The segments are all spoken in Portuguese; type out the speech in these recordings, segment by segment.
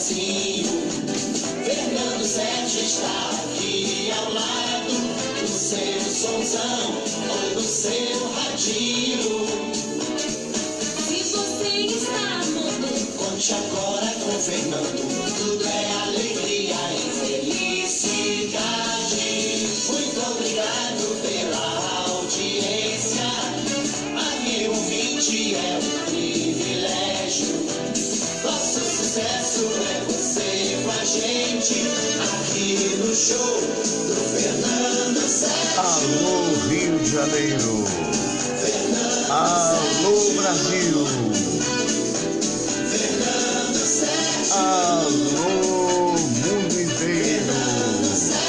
vizinho. Fernando Sete está aqui ao lado do seu sonzão ou do seu radinho. Se você está amando, conte agora com Fernando. Tudo é alegria e felicidade. Muito obrigado pela audiência. A meu ouvinte é um privilégio. Nosso sucesso é você com a gente aqui no show do Fernando Sete. Alô, Rio de Janeiro. Fernando Alô, Sete. Brasil. Fernando Sete. Alô, mundo inteiro. Fernando Sete.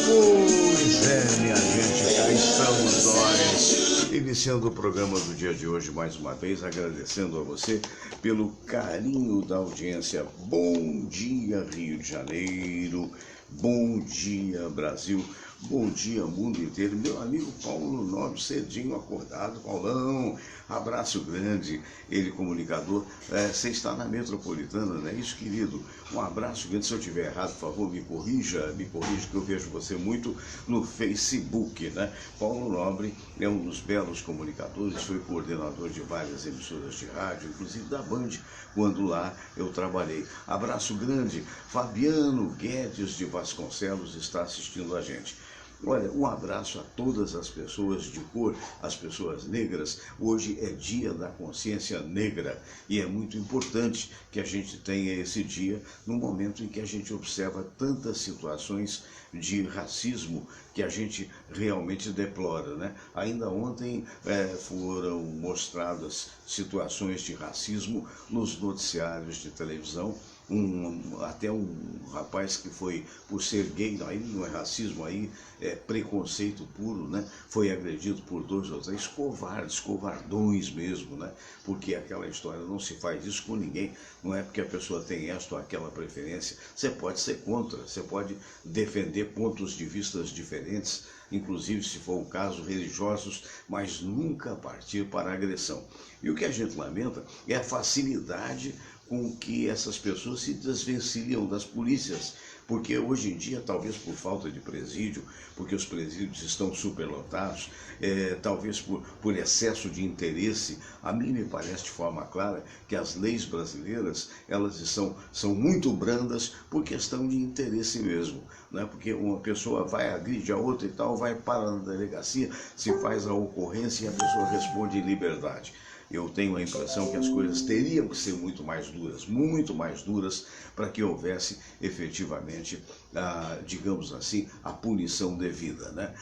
Pois é, minha gente, cá estamos nós, iniciando o programa do dia de hoje mais uma vez, agradecendo a você pelo carinho da audiência. Bom dia, Rio de Janeiro, bom dia, Brasil, bom dia, mundo inteiro. Meu amigo Paulo Nobre, cedinho acordado. Paulão, abraço grande, ele comunicador. Você está na Metropolitana, não é isso, querido? Um abraço grande. Se eu estiver errado, por favor, me corrija, que eu vejo você muito no Facebook, né? Paulo Nobre é um dos belos comunicadores, foi coordenador de várias emissoras de rádio, inclusive da Band, quando lá eu trabalhei. Abraço grande. Fabiano Guedes de Vasconcelos está assistindo a gente. Olha, um abraço a todas as pessoas de cor, as pessoas negras. Hoje é dia da consciência negra e é muito importante que a gente tenha esse dia no momento em que a gente observa tantas situações de racismo que a gente realmente deplora, né? Ainda ontem foram mostradas situações de racismo nos noticiários de televisão. Até um rapaz que foi, por ser gay, aí não é racismo, aí é preconceito puro, né? Foi agredido por 2 ou 3 covardes, covardões mesmo, né? Porque aquela história, não se faz isso com ninguém, não é porque a pessoa tem esta ou aquela preferência. Você pode ser contra, você pode defender pontos de vista diferentes, inclusive, se for o caso, religiosos, mas nunca partir para a agressão. E o que a gente lamenta é a facilidade com que essas pessoas se desvencilham das polícias, porque hoje em dia, talvez por falta de presídio, porque os presídios estão superlotados, talvez por excesso de interesse, a mim me parece de forma clara que as leis brasileiras, elas são muito brandas por questão de interesse mesmo, né? Porque uma pessoa vai agredir a outra e tal, vai para a delegacia, se faz a ocorrência e a pessoa responde em liberdade. Eu tenho a impressão que as coisas teriam que ser muito mais duras, para que houvesse efetivamente, digamos assim, a punição devida, né?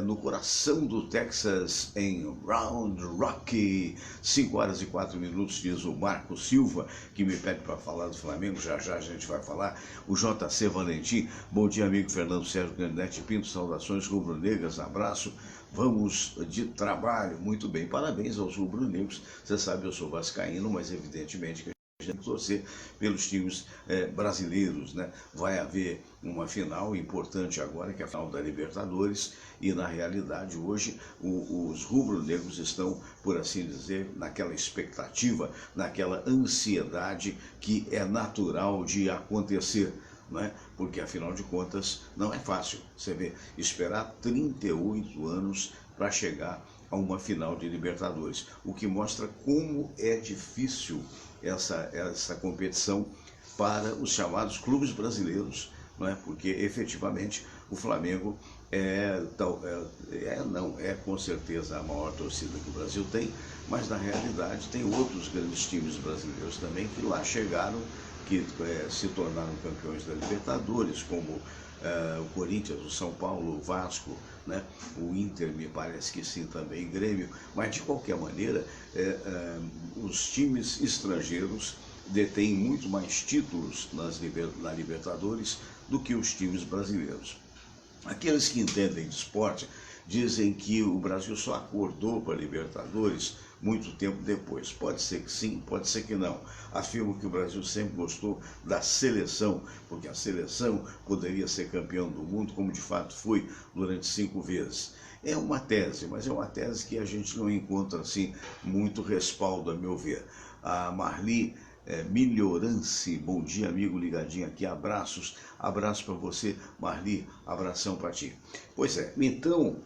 No coração do Texas, em Round Rock, 5h04, diz o Marco Silva, que me pede para falar do Flamengo. Já já a gente vai falar. O JC Valentim, bom dia, amigo Fernando Sérgio Gandete Pinto, saudações rubro-negras, abraço. Vamos de trabalho, muito bem, parabéns aos rubro-negros. Você sabe, eu sou vascaíno, mas evidentemente que a gente tem que torcer pelos times brasileiros, né? Vai haver uma final importante agora, que é a final da Libertadores, e na realidade hoje os rubro-negros estão, por assim dizer, naquela expectativa, naquela ansiedade que é natural de acontecer. Né? Porque, afinal de contas, não é fácil. Você vê, esperar 38 anos para chegar a uma final de Libertadores, o que mostra como é difícil essa competição para os chamados clubes brasileiros, não é? Porque, efetivamente, o Flamengo é com certeza a maior torcida que o Brasil tem, mas, na realidade, tem outros grandes times brasileiros também que lá chegaram, que se tornaram campeões da Libertadores, como o Corinthians, o São Paulo, o Vasco, né? O Inter, me parece que sim também, Grêmio, mas de qualquer maneira, os times estrangeiros detêm muito mais títulos na Libertadores do que os times brasileiros. Aqueles que entendem de esporte dizem que o Brasil só acordou para a Libertadores muito tempo depois. Pode ser que sim, pode ser que não. Afirmo que o Brasil sempre gostou da seleção, porque a seleção poderia ser campeão do mundo, como de fato foi durante 5 vezes. É uma tese, mas é uma tese que a gente não encontra assim muito respaldo, a meu ver. A Marli Melhorance. Bom dia, amigo ligadinho aqui. Abraços, abraço para você, Marli, abração para ti. Pois é, então,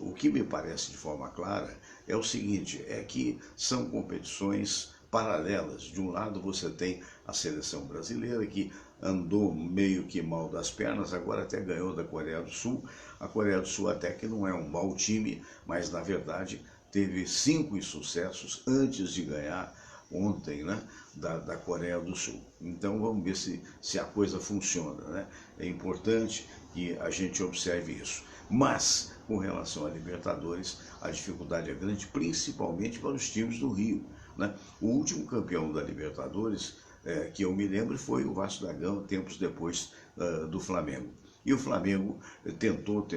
o que me parece de forma clara é o seguinte, é que são competições paralelas. De um lado você tem a seleção brasileira, que andou meio que mal das pernas, agora até ganhou da Coreia do Sul. A Coreia do Sul até que não é um mau time, mas na verdade teve 5 insucessos antes de ganhar ontem, né, da Coreia do Sul. Então vamos ver se a coisa funciona, né? É importante que a gente observe isso. Mas, com relação à Libertadores, a dificuldade é grande, principalmente para os times do Rio, né? O último campeão da Libertadores, que eu me lembro, foi o Vasco da Gama, tempos depois do Flamengo. E o Flamengo tentou,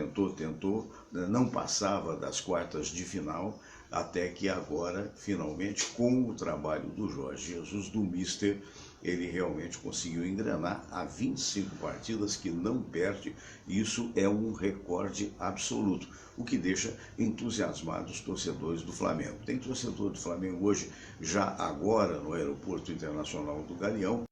não passava das quartas de final, até que agora, finalmente, com o trabalho do Jorge Jesus, do Mister, ele realmente conseguiu engrenar há 25 partidas que não perde. Isso é um recorde absoluto, o que deixa entusiasmados os torcedores do Flamengo. Tem torcedor do Flamengo hoje, já agora no Aeroporto Internacional do Galeão,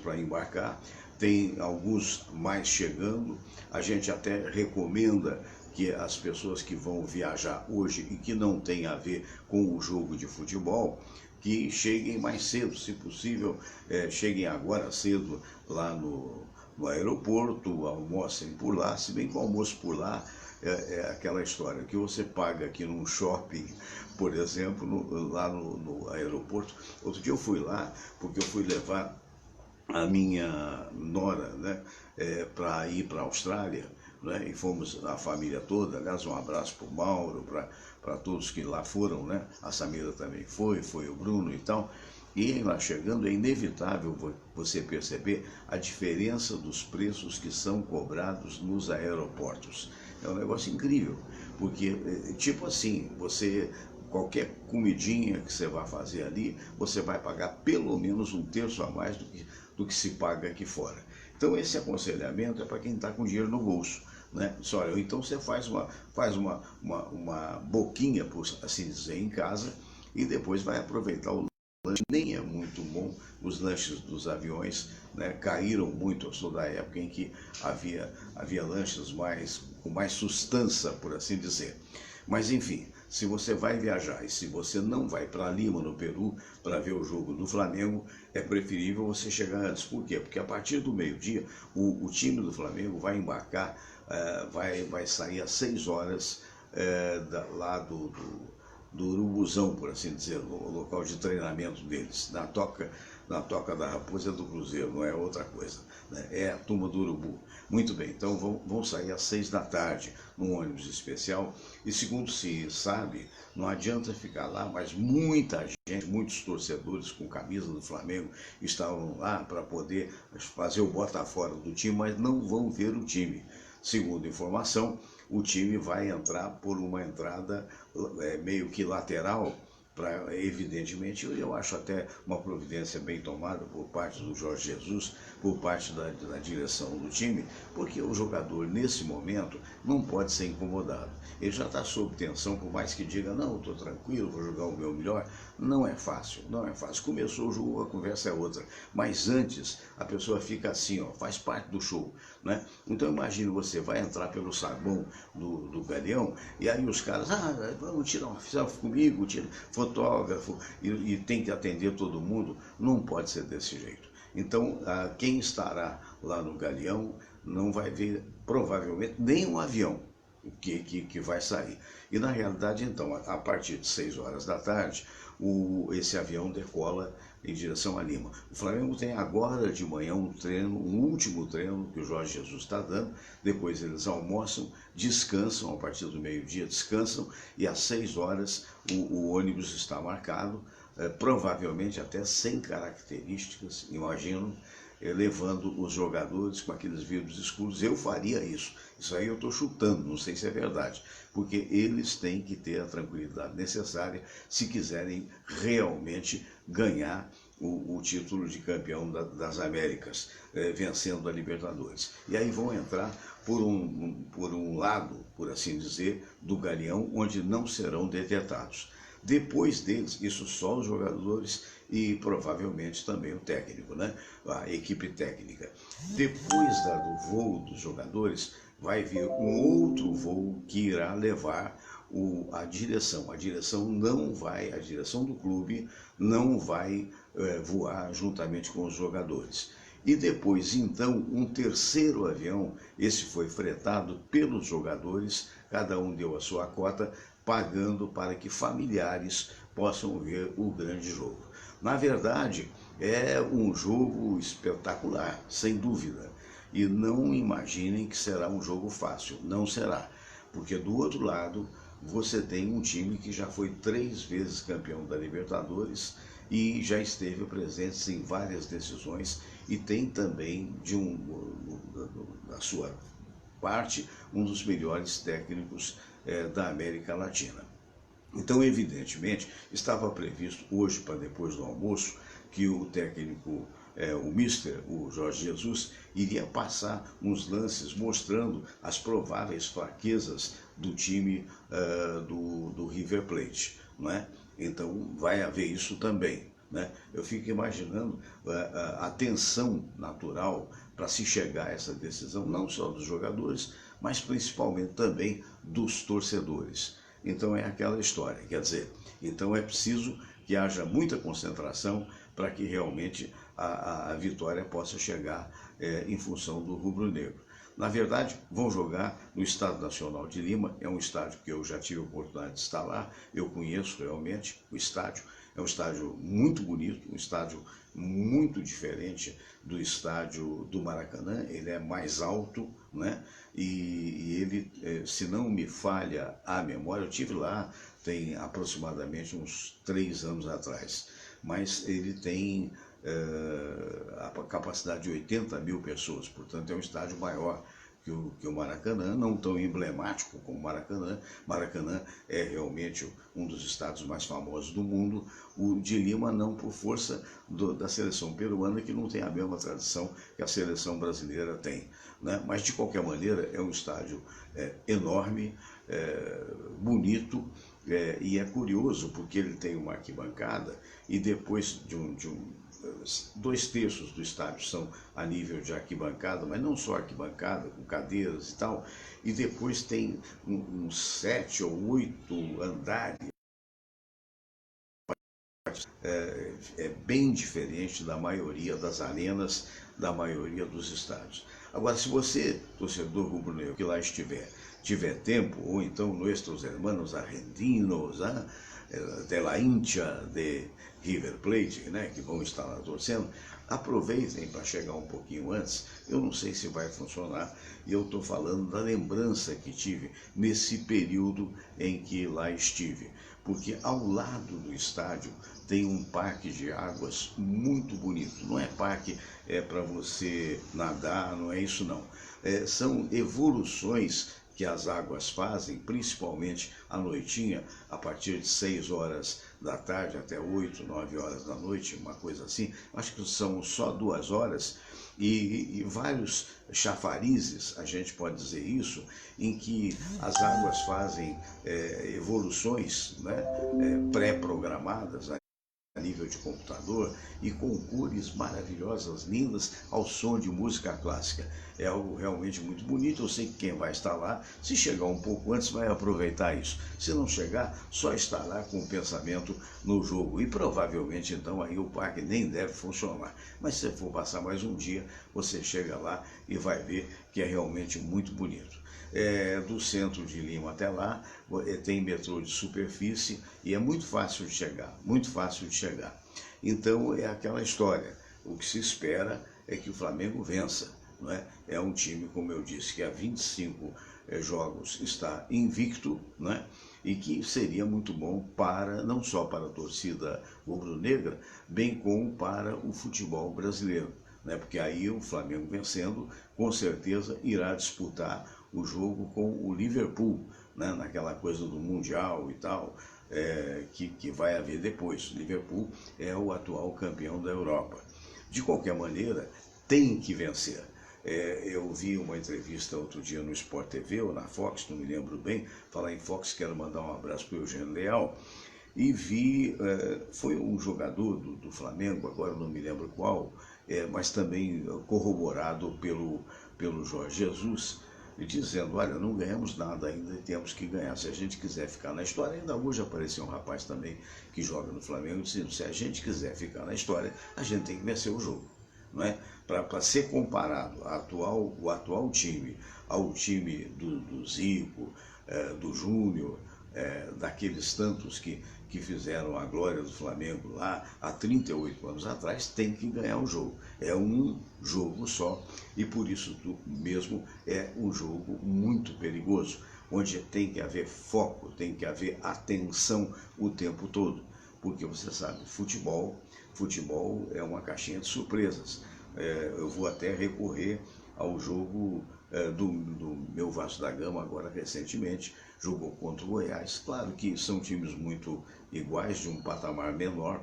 para embarcar, tem alguns mais chegando. A gente até recomenda que as pessoas que vão viajar hoje e que não tem a ver com o jogo de futebol, que cheguem mais cedo, se possível, cheguem agora cedo lá no aeroporto, almocem por lá, se bem que o almoço por lá é aquela história que você paga aqui num shopping, por exemplo, lá no aeroporto. Outro dia eu fui lá porque eu fui levar a minha nora, né, para ir para a Austrália, né, e fomos a família toda. Aliás, um abraço para o Mauro, para todos que lá foram, né, a Samira também foi o Bruno e tal. E lá chegando é inevitável você perceber a diferença dos preços que são cobrados nos aeroportos. É um negócio incrível, porque, tipo assim, qualquer comidinha que você vai fazer ali, você vai pagar pelo menos 1/3 a mais do que se paga aqui fora. Então esse aconselhamento é para quem está com dinheiro no bolso, né? Olha, então você faz uma boquinha, por assim dizer, em casa, e depois vai aproveitar o lanche. Nem é muito bom, os lanches dos aviões, né, caíram muito. Eu sou da época em que havia lanches com mais sustância, por assim dizer. Mas enfim, se você vai viajar e se você não vai para Lima, no Peru, para ver o jogo do Flamengo, é preferível você chegar antes. Por quê? Porque a partir do meio-dia, o time do Flamengo vai embarcar, vai sair às 6 horas lá do Urubuzão, por assim dizer, o local de treinamento deles, na Toca da Raposa do Cruzeiro, não é outra coisa, né? É a turma do Urubu. Muito bem, então vão sair às 6 da tarde, num ônibus especial, e segundo se sabe, não adianta ficar lá, mas muita gente, muitos torcedores com camisa do Flamengo estavam lá para poder fazer o bota fora do time, mas não vão ver o time. Segundo informação, o time vai entrar por uma entrada meio que lateral, evidentemente, eu acho até uma providência bem tomada por parte do Jorge Jesus, por parte da direção do time, porque o jogador, nesse momento, não pode ser incomodado. Ele já está sob tensão, por mais que diga, não, estou tranquilo, vou jogar o meu melhor. Não é fácil, não é fácil. Começou o jogo, a conversa é outra. Mas antes, a pessoa fica assim, ó, faz parte do show, né? Então imagine, você vai entrar pelo saguão do Galeão, e aí os caras, vamos tirar uma selfie comigo, fotógrafo, e tem que atender todo mundo. Não pode ser desse jeito. Então, quem estará lá no Galeão não vai ver, provavelmente, nem um avião que vai sair. E, na realidade, então, a partir de 6 horas da tarde, esse avião decola em direção a Lima. O Flamengo tem agora de manhã um último treino que o Jorge Jesus está dando. Depois eles almoçam, descansam, a partir do meio-dia descansam, e às 6 horas o ônibus está marcado, provavelmente até sem características, imagino, levando os jogadores com aqueles vidros escuros. Eu faria isso. Isso aí eu estou chutando, não sei se é verdade, porque eles têm que ter a tranquilidade necessária se quiserem realmente ganhar o título de campeão das Américas, vencendo a Libertadores. E aí vão entrar por um lado, por assim dizer, do Galeão, onde não serão detetados. Depois deles, isso só os jogadores e provavelmente também o técnico, né? A equipe técnica. Depois do voo dos jogadores, vai vir um outro voo que irá levar a direção. A direção do clube não vai voar juntamente com os jogadores. E depois, então, um terceiro avião, esse foi fretado pelos jogadores, cada um deu a sua cota, pagando para que familiares possam ver o grande jogo. Na verdade, é um jogo espetacular, sem dúvida. E não imaginem que será um jogo fácil, não será. Porque do outro lado, você tem um time que já foi 3 vezes campeão da Libertadores e já esteve presente em várias decisões e tem também, da sua parte, um dos melhores técnicos da América Latina. Então, evidentemente, estava previsto hoje, para depois do almoço, que o técnico, o Jorge Jesus, iria passar uns lances mostrando as prováveis fraquezas do time do River Plate, não é? Então, vai haver isso também. Né? Eu fico imaginando a tensão natural para se chegar a essa decisão, não só dos jogadores, mas principalmente também dos torcedores. Então é aquela história, quer dizer, então é preciso que haja muita concentração para que realmente a vitória possa chegar em função do rubro-negro. Na verdade, vão jogar no Estádio Nacional de Lima, é um estádio que eu já tive a oportunidade de estar lá, eu conheço realmente o estádio, é um estádio muito bonito, um estádio muito diferente do estádio do Maracanã, ele é mais alto, né? E ele, se não me falha a memória, eu estive lá tem aproximadamente uns 3 anos atrás, mas ele tem a capacidade de 80 mil pessoas, portanto é um estádio maior que o Maracanã, não tão emblemático como o Maracanã. Maracanã é realmente um dos estádios mais famosos do mundo. O de Lima não, por força da seleção peruana, que não tem a mesma tradição que a seleção brasileira tem, né? Mas, de qualquer maneira, é um estádio enorme, bonito, e é curioso porque ele tem uma arquibancada e depois 2/3 do estádio são a nível de arquibancada, mas não só arquibancada, com cadeiras e tal, e depois tem uns 7 ou 8 andares. É bem diferente da maioria das arenas, da maioria dos estádios. Agora, se você, torcedor rubro-negro, que lá tiver tempo, ou então nuestros hermanos argentinos, de la hincha de River Plate, né, que vão estar lá torcendo, aproveitem para chegar um pouquinho antes. Eu não sei se vai funcionar, e eu estou falando da lembrança que tive nesse período em que lá estive, porque ao lado do estádio tem um parque de águas muito bonito. Não é parque para você nadar, não é isso não. São evoluções que as águas fazem, principalmente à noitinha, a partir de 6 horas da tarde até 8, 9 horas da noite, uma coisa assim. Acho que são só 2 horas e vários chafarizes, a gente pode dizer isso, em que as águas fazem evoluções, né, pré-programadas a nível de computador e com cores maravilhosas, lindas, ao som de música clássica. É algo realmente muito bonito. Eu sei que quem vai estar lá, se chegar um pouco antes, vai aproveitar isso. Se não chegar, só estará com o pensamento no jogo. E provavelmente, então, aí o parque nem deve funcionar. Mas se for passar mais um dia, você chega lá e vai ver que é realmente muito bonito. Do centro de Lima até lá, tem metrô de superfície e é muito fácil de chegar, muito fácil de chegar. Então é aquela história, o que se espera é que o Flamengo vença, não é? É um time, como eu disse, que há 25 jogos está invicto, não é? E que seria muito bom não só para a torcida rubro-negra, bem como para o futebol brasileiro, né? Porque aí o Flamengo vencendo, com certeza irá disputar o jogo com o Liverpool, né, naquela coisa do Mundial e tal, que vai haver depois. O Liverpool é o atual campeão da Europa. De qualquer maneira, tem que vencer. Eu vi uma entrevista outro dia no Sport TV ou na Fox, não me lembro bem. Falar em Fox, quero mandar um abraço para o Eugênio Leal. e vi, foi um jogador do Flamengo, agora não me lembro qual, mas também corroborado pelo Jorge Jesus, dizendo, olha, não ganhamos nada ainda e temos que ganhar. Se a gente quiser ficar na história, ainda hoje apareceu um rapaz também que joga no Flamengo, dizendo, se a gente quiser ficar na história, a gente tem que vencer o jogo. Não é? Para ser comparado o atual time ao time do Zico, do Júnior, daqueles tantos que fizeram a glória do Flamengo lá há 38 anos atrás, tem que ganhar o jogo. É um jogo só e por isso mesmo é um jogo muito perigoso, onde tem que haver foco, tem que haver atenção o tempo todo, porque você sabe, futebol é uma caixinha de surpresas. Eu vou até recorrer ao jogo do meu Vasco da Gama agora recentemente, jogou contra o Goiás. Claro que são times muito iguais, de um patamar menor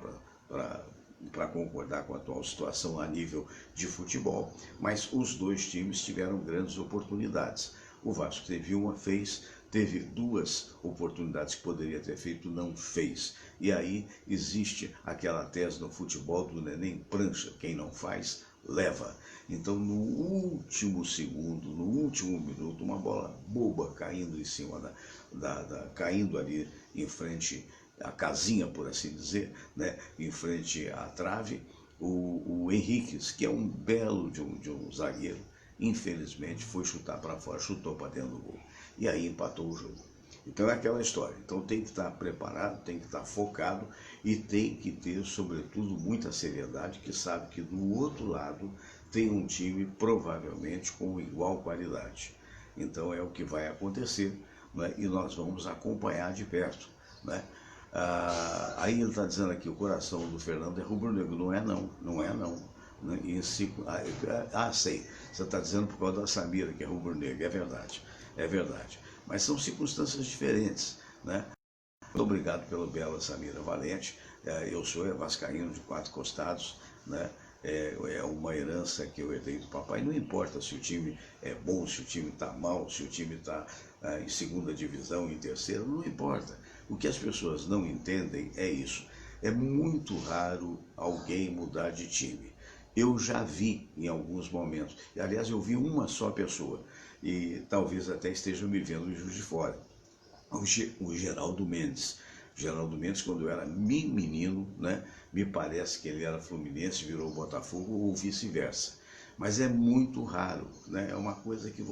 para concordar com a atual situação a nível de futebol, mas os dois times tiveram grandes oportunidades. O Vasco teve uma, fez, teve duas oportunidades que poderia ter feito, não fez. E aí existe aquela tese no futebol do neném prancha, quem não faz, leva. Então, no último segundo, no último minuto, uma bola boba caindo em cima caindo ali em frente à casinha, por assim dizer, né, em frente à trave, o Henriques, que é um belo de um zagueiro, infelizmente foi chutar para fora, chutou para dentro do gol. E aí empatou o jogo. Então é aquela história. Então tem que estar preparado, tem que estar focado e tem que ter, sobretudo, muita seriedade, que sabe que do outro lado tem um time provavelmente com igual qualidade. Então é o que vai acontecer, né? E nós vamos acompanhar de perto, né? Aí ele está dizendo aqui, o coração do Fernando é rubro-negro. Não é não, não é não. Sei, você está dizendo por causa da Samira que é rubro-negra, é verdade. Mas são circunstâncias diferentes, né? Muito obrigado pelo belo Samira Valente. Eu sou vascaíno de 4 costados, né? É uma herança que eu herdei do papai. Não importa se o time é bom, se o time está mal, se o time está em segunda divisão, em terceira, não importa. O que as pessoas não entendem é isso. É muito raro alguém mudar de time. Eu já vi em alguns momentos, e aliás eu vi uma só pessoa, e talvez até esteja me vendo em Juiz de Fora, o Geraldo Mendes. Geraldo Mendes, quando eu era menino, né, me parece que ele era fluminense, virou Botafogo ou vice-versa. Mas é muito raro, né? É uma coisa que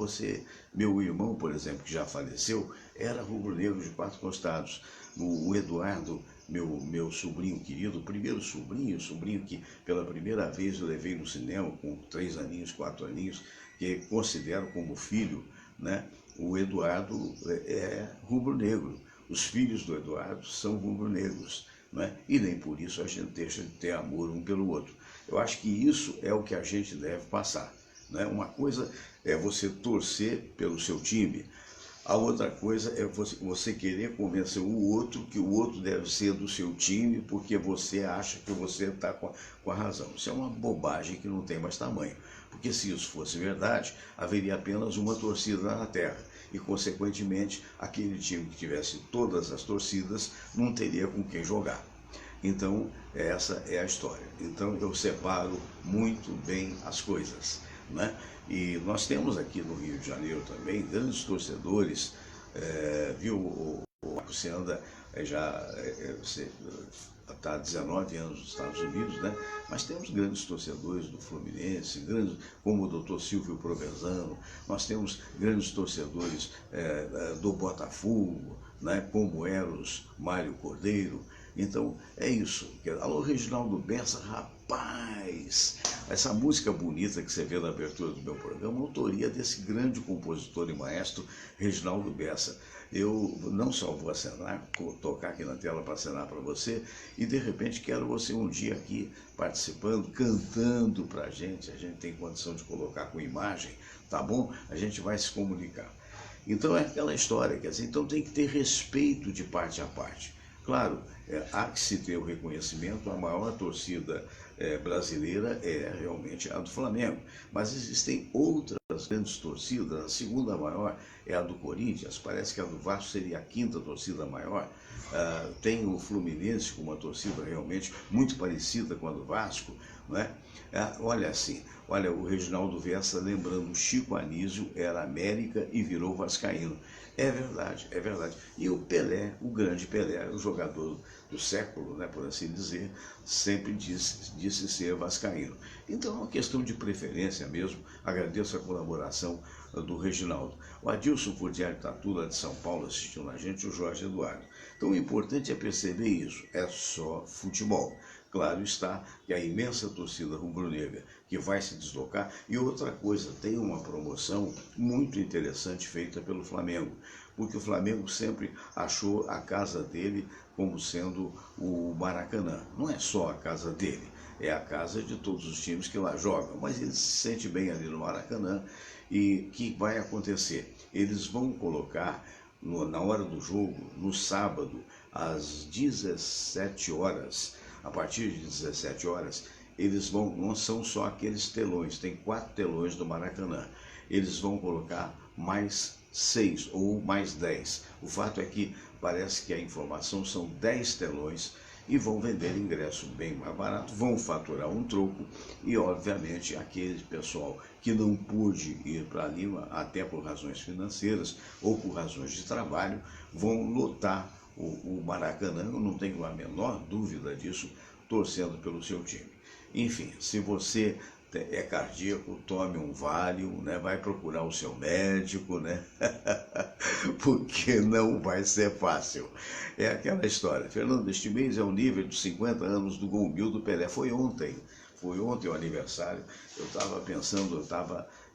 meu irmão, por exemplo, que já faleceu, era rubro-negro de 4 costados. O Eduardo, meu sobrinho querido, o primeiro sobrinho que pela primeira vez eu levei no cinema com 3 aninhos, 4 aninhos, que considero como filho, né? O Eduardo é rubro-negro. Os filhos do Eduardo são rubro-negros, né? E nem por isso a gente deixa de ter amor um pelo outro. Eu acho que isso é o que a gente deve passar, né? Uma coisa é você torcer pelo seu time, a outra coisa é você querer convencer o outro que o outro deve ser do seu time porque você acha que você está com a razão. Isso é uma bobagem que não tem mais tamanho, porque se isso fosse verdade, haveria apenas uma torcida na Terra e, consequentemente, aquele time que tivesse todas as torcidas não teria com quem jogar. Então, essa é a história. Então, eu separo muito bem as coisas, né? E nós temos aqui no Rio de Janeiro também grandes torcedores, viu, o Marco, você anda você está há 19 anos nos Estados Unidos, né? Mas temos grandes torcedores do Fluminense, grandes, como o Dr. Silvio Provenzano, nós temos grandes torcedores do Botafogo, né? Como Eros Mário Cordeiro. Então é isso. Alô, Reginaldo Bessa, rapaz, essa música bonita que você vê na abertura do meu programa, autoria desse grande compositor e maestro Reginaldo Bessa. Eu não só vou acenar, tocar aqui na tela para acenar para você, e de repente quero você um dia aqui participando, cantando para a gente tem condição de colocar com imagem, tá bom? A gente vai se comunicar. Então é aquela história, quer dizer, então tem que ter respeito de parte a parte. Claro, há que se ter o reconhecimento, a maior torcida brasileira é realmente a do Flamengo, mas existem outras das grandes torcidas, a segunda maior é a do Corinthians, parece que a do Vasco seria a quinta torcida maior. Tem o Fluminense com uma torcida realmente muito parecida com a do Vasco, não é? Olha assim, olha, o Reginaldo Vessa lembrando, o Chico Anísio era América e virou vascaíno. É verdade, é verdade. E o Pelé, o grande Pelé, o jogador do século, né, por assim dizer, sempre disse ser vascaíno. Então é uma questão de preferência mesmo. Agradeço a colaboração do Reginaldo. O Adilson Fortieri Tatula de São Paulo assistindo a gente, o Jorge Eduardo. Então o importante é perceber isso, é só futebol. Claro está que a imensa torcida rubro-negra que vai se deslocar. E outra coisa, tem uma promoção muito interessante feita pelo Flamengo, porque o Flamengo sempre achou a casa dele como sendo o Maracanã. Não é só a casa dele, é a casa de todos os times que lá jogam, mas ele se sente bem ali no Maracanã. E o que vai acontecer? Eles vão colocar na hora do jogo, no sábado, às 17 horas, a partir de 17 horas, eles vão, não são só aqueles telões, tem 4 telões do Maracanã, eles vão colocar mais 6 ou mais 10. O fato é que parece que a informação são 10 telões e vão vender ingresso bem mais barato, vão faturar um troco e, obviamente, aquele pessoal que não pôde ir para Lima, até por razões financeiras ou por razões de trabalho, vão lotar o Maracanã, eu não tenho a menor dúvida disso, torcendo pelo seu time. Enfim, se você é cardíaco, tome um Valium, né? Vai procurar o seu médico, né? Porque não vai ser fácil. É aquela história. Fernando, este mês é o nível de 50 anos do Gol Mil do Pelé. Foi ontem o aniversário. Eu estava pensando,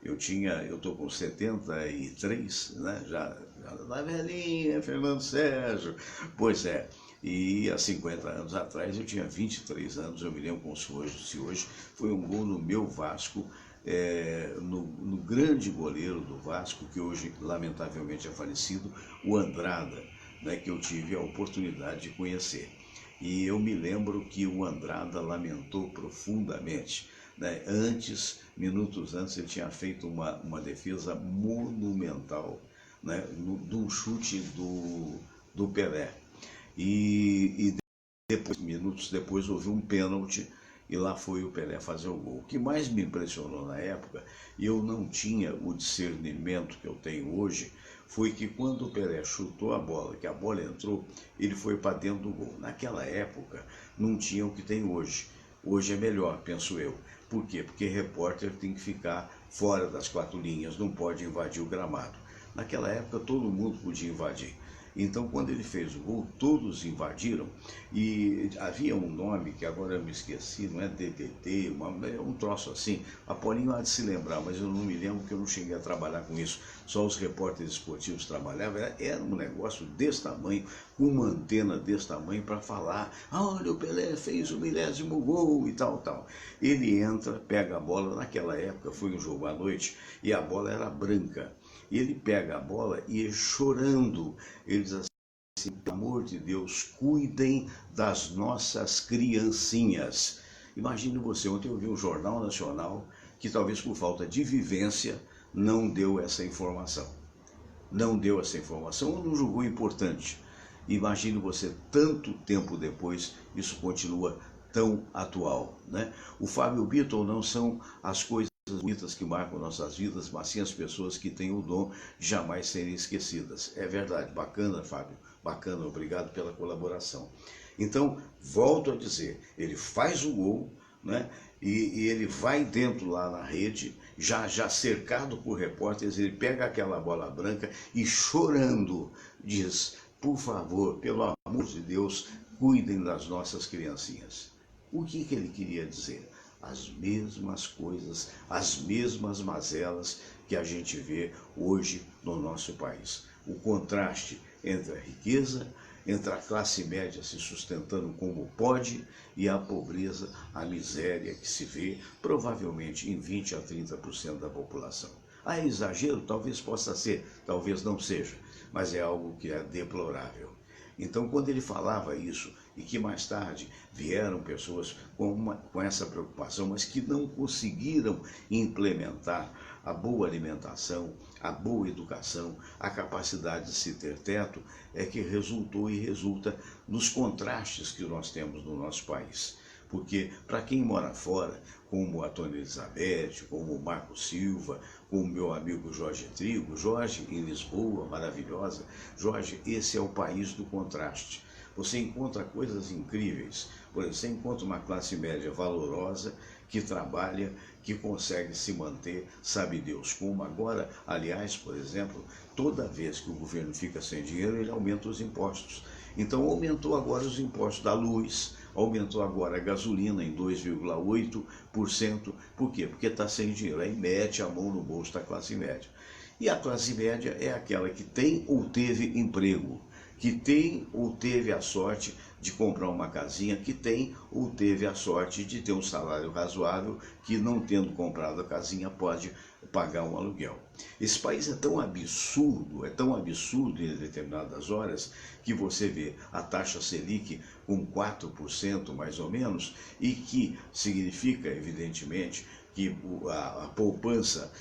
eu estou com 73, né? Já tá velhinha, Fernando Sérgio. Pois é. E há 50 anos atrás eu tinha 23 anos, eu me lembro como se hoje foi um gol no meu Vasco, no grande goleiro do Vasco, que hoje lamentavelmente é falecido, o Andrada, né, que eu tive a oportunidade de conhecer. E eu me lembro que o Andrada lamentou profundamente, né? Minutos antes, ele tinha feito uma defesa monumental, né, de um chute do Pelé. E minutos depois, houve um pênalti e lá foi o Pelé fazer o gol. O que mais me impressionou na época, e eu não tinha o discernimento que eu tenho hoje, foi que quando o Pelé chutou a bola, que a bola entrou, ele foi para dentro do gol. Naquela época, não tinha o que tem hoje. Hoje é melhor, penso eu. Por quê? Porque repórter tem que ficar fora das 4 linhas, não pode invadir o gramado. Naquela época, todo mundo podia invadir. Então, quando ele fez o gol, todos invadiram e havia um nome que agora eu me esqueci, não é DDT, é um troço assim. A Paulinho há de se lembrar, mas eu não me lembro porque eu não cheguei a trabalhar com isso. Só os repórteres esportivos trabalhavam, era um negócio desse tamanho, com uma antena desse tamanho para falar, olha, o Pelé fez o milésimo gol e tal, tal. Ele entra, pega a bola, naquela época foi um jogo à noite e a bola era branca. E ele pega a bola e, chorando, ele diz assim, pelo amor de Deus, cuidem das nossas criancinhas. Imagine você, ontem eu vi um Jornal Nacional que talvez por falta de vivência não deu essa informação. Não deu essa informação ou não julgou importante. Imagine você, tanto tempo depois, isso continua tão atual, né? O Fábio Beatle não são as coisas bonitas que marcam nossas vidas, mas sim as pessoas que têm o dom de jamais serem esquecidas. É verdade, bacana, Fábio, bacana, obrigado pela colaboração. Então, volto a dizer, ele faz o gol, né? E ele vai dentro lá na rede, já cercado por repórteres, ele pega aquela bola branca e, chorando, diz, por favor, pelo amor de Deus, cuidem das nossas criancinhas. O que ele queria dizer? As mesmas coisas, as mesmas mazelas que a gente vê hoje no nosso país. O contraste entre a riqueza, entre a classe média se sustentando como pode e a pobreza, a miséria que se vê provavelmente em 20 a 30% da população. É exagero? Talvez possa ser, talvez não seja, mas é algo que é deplorável. Então, quando ele falava isso, e que mais tarde vieram pessoas com essa preocupação, mas que não conseguiram implementar a boa alimentação, a boa educação, a capacidade de se ter teto, é que resultou e resulta nos contrastes que nós temos no nosso país. Porque para quem mora fora, como a Tônia Elizabeth, como o Marco Silva, como o meu amigo Jorge Trigo, Jorge em Lisboa, maravilhosa, Jorge, esse é o país do contraste. Você encontra coisas incríveis, por exemplo, você encontra uma classe média valorosa, que trabalha, que consegue se manter, sabe Deus como. Agora, aliás, por exemplo, toda vez que o governo fica sem dinheiro, ele aumenta os impostos. Então aumentou agora os impostos da luz, aumentou agora a gasolina em 2,8%. Por quê? Porque está sem dinheiro, aí mete a mão no bolso da classe média. E a classe média é aquela que tem ou teve emprego, que tem ou teve a sorte de comprar uma casinha, que tem ou teve a sorte de ter um salário razoável, que não tendo comprado a casinha pode pagar um aluguel. Esse país é tão absurdo em determinadas horas, que você vê a taxa Selic com 4% mais ou menos, e que significa, evidentemente, que a poupança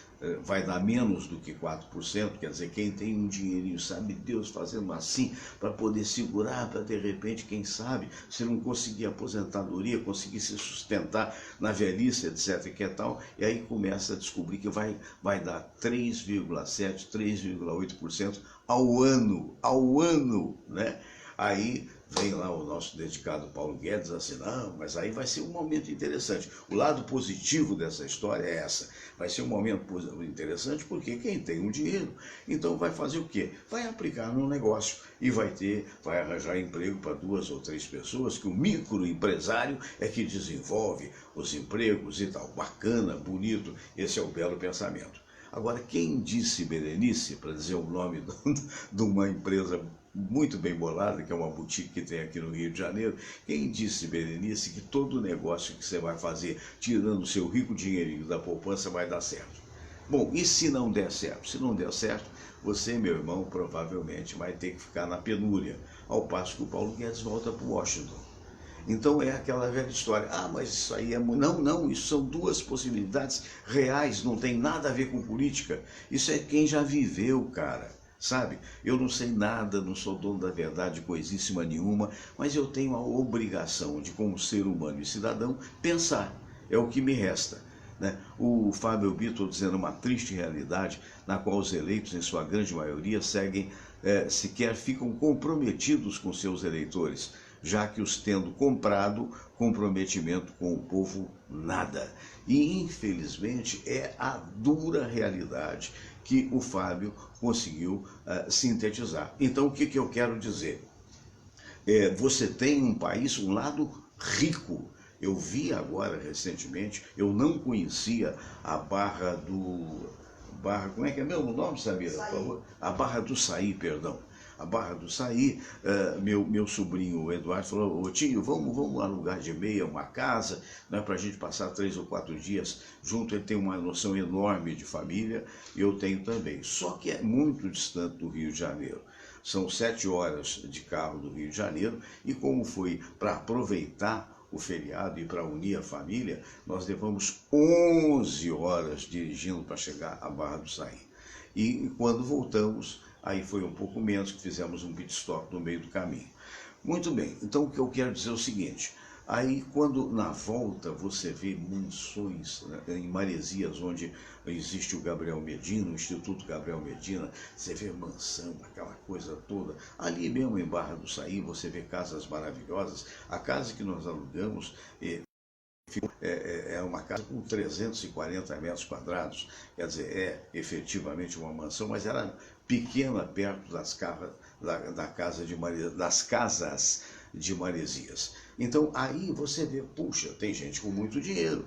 vai dar menos do que 4%, quer dizer, quem tem um dinheirinho, sabe Deus, fazendo assim, para poder segurar, para de repente, quem sabe, se não conseguir aposentadoria, conseguir se sustentar na velhice, etc, que é tal, e aí começa a descobrir que vai dar 3,7%, 3,8% ao ano, né? Aí vem lá o nosso dedicado Paulo Guedes assim, não, mas aí vai ser um momento interessante. O lado positivo dessa história é essa, vai ser um momento interessante porque quem tem um dinheiro, então vai fazer o quê? Vai aplicar no negócio e vai arranjar emprego para 2 ou 3 pessoas, que o microempresário é que desenvolve os empregos e tal. Bacana, bonito, esse é o belo pensamento. Agora, quem disse, Berenice, para dizer o nome de uma empresa muito bem bolada, que é uma boutique que tem aqui no Rio de Janeiro, quem disse, Berenice, que todo negócio que você vai fazer, tirando o seu rico dinheirinho da poupança, vai dar certo? Bom, e se não der certo? Se não der certo, você, meu irmão, provavelmente vai ter que ficar na penúria, ao passo que o Paulo Guedes volta para Washington. Então é aquela velha história, mas isso aí é... Não, isso são 2 possibilidades reais, não tem nada a ver com política. Isso é quem já viveu, cara, sabe? Eu não sei nada, não sou dono da verdade, coisíssima nenhuma, mas eu tenho a obrigação de, como ser humano e cidadão, pensar, é o que me resta, né? O Fábio Bitton dizendo uma triste realidade, na qual os eleitos, em sua grande maioria, sequer ficam comprometidos com seus eleitores, já que os tendo comprado, comprometimento com o povo, nada. E, infelizmente, é a dura realidade que o Fábio conseguiu sintetizar. Então, o que eu quero dizer? Você tem um país, um lado rico. Eu vi agora, recentemente, eu não conhecia a como é que é mesmo o nome, Samira, por favor? A Barra do Saí, perdão. A Barra do Saí, meu sobrinho Eduardo falou, ô tio, vamos alugar de meia uma casa, né, para a gente passar 3 ou 4 dias junto. Ele tem uma noção enorme de família, e eu tenho também. Só que é muito distante do Rio de Janeiro. São 7 horas de carro do Rio de Janeiro, e como foi para aproveitar o feriado e para unir a família, nós levamos 11 horas dirigindo para chegar à Barra do Saí. E quando voltamos, aí foi um pouco menos, que fizemos um pit stop no meio do caminho. Muito bem, então o que eu quero dizer é o seguinte, aí quando na volta você vê mansões, né, em Maresias, onde existe o Gabriel Medina, o Instituto Gabriel Medina, você vê mansão, aquela coisa toda. Ali mesmo em Barra do Saí você vê casas maravilhosas. A casa que nós alugamos é uma casa com 340 metros quadrados, quer dizer, é efetivamente uma mansão, mas era pequena perto das casas de Maresias. Então aí você vê, puxa, tem gente com muito dinheiro.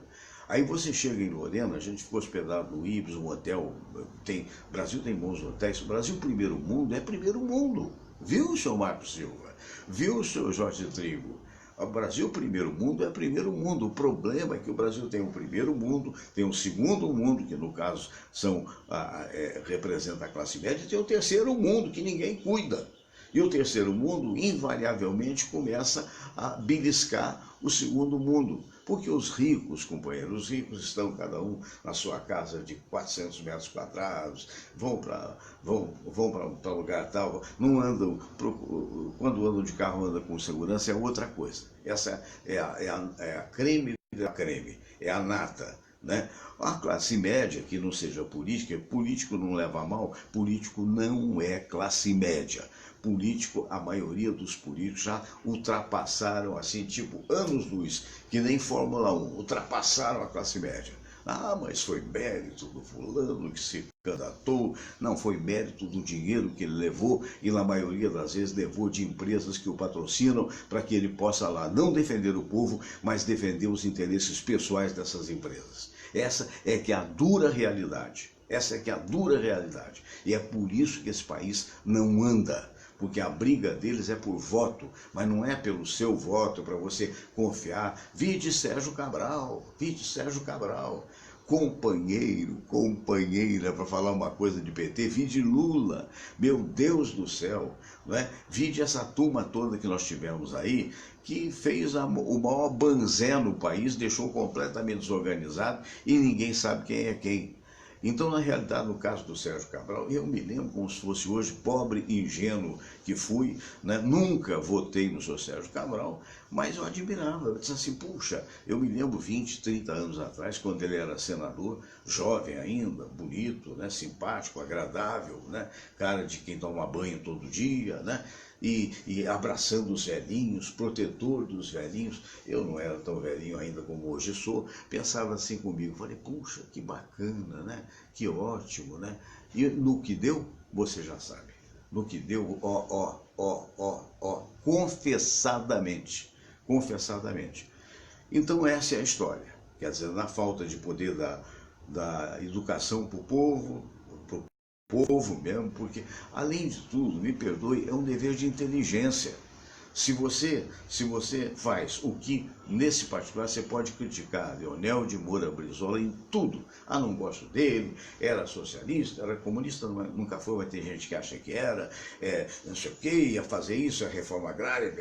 Aí você chega em Lorena, a gente ficou hospedado no Ibis, um hotel, o Brasil tem bons hotéis, o Brasil primeiro mundo é primeiro mundo, viu, senhor Marco Silva? Viu, senhor Jorge Trigo? O Brasil, primeiro mundo, é primeiro mundo. O problema é que o Brasil tem um primeiro mundo, tem um segundo mundo, que no caso representa a classe média, e tem o terceiro mundo, que ninguém cuida. E o terceiro mundo, invariavelmente, começa a beliscar o segundo mundo. Porque os ricos, companheiros, os ricos estão cada um na sua casa de 400 metros quadrados, vão para lugar tal, não andam, quando andam de carro, andam com segurança, é outra coisa. Essa é a creme da creme, é a nata. Né? A classe média, que não seja política, político não leva a mal, político não é classe média. Político, a maioria dos políticos já ultrapassaram, assim, tipo, anos-luz, que nem Fórmula 1, ultrapassaram a classe média. Ah, mas foi mérito do fulano que se candidatou, não, foi mérito do dinheiro que ele levou e na maioria das vezes levou de empresas que o patrocinam para que ele possa lá não defender o povo, mas defender os interesses pessoais dessas empresas. Essa é que é a dura realidade, essa é que é a dura realidade e é por isso que esse país não anda. Porque a briga deles é por voto, mas não é pelo seu voto, para você confiar. Vide Sérgio Cabral, companheiro, companheira, para falar uma coisa de PT, vide Lula, meu Deus do céu, não é? Vide essa turma toda que nós tivemos aí, que fez o maior banzé no país, deixou completamente desorganizado e ninguém sabe quem é quem. Então, na realidade, no caso do Sérgio Cabral, eu me lembro como se fosse hoje, pobre, ingênuo que fui, né? Nunca votei no Sr. Sérgio Cabral, mas eu admirava, eu disse assim, puxa, eu me lembro 20, 30 anos atrás, quando ele era senador, jovem ainda, bonito, né? Simpático, agradável, né? Cara de quem toma banho todo dia, né? E abraçando os velhinhos, protetor dos velhinhos. Eu não era tão velhinho ainda como hoje sou, pensava assim comigo, falei, puxa, que bacana, né? Que ótimo, né? E no que deu, você já sabe. No que deu, confessadamente. Então essa é a história. Quer dizer, na falta de poder da educação para o povo mesmo, porque, além de tudo, me perdoe, é um dever de inteligência. Se você faz o que, nesse particular, você pode criticar Leonel de Moura Brizola em tudo. Ah, não gosto dele, era socialista, era comunista, nunca foi, vai ter gente que acha que era, não sei o que, ia fazer isso, a reforma agrária,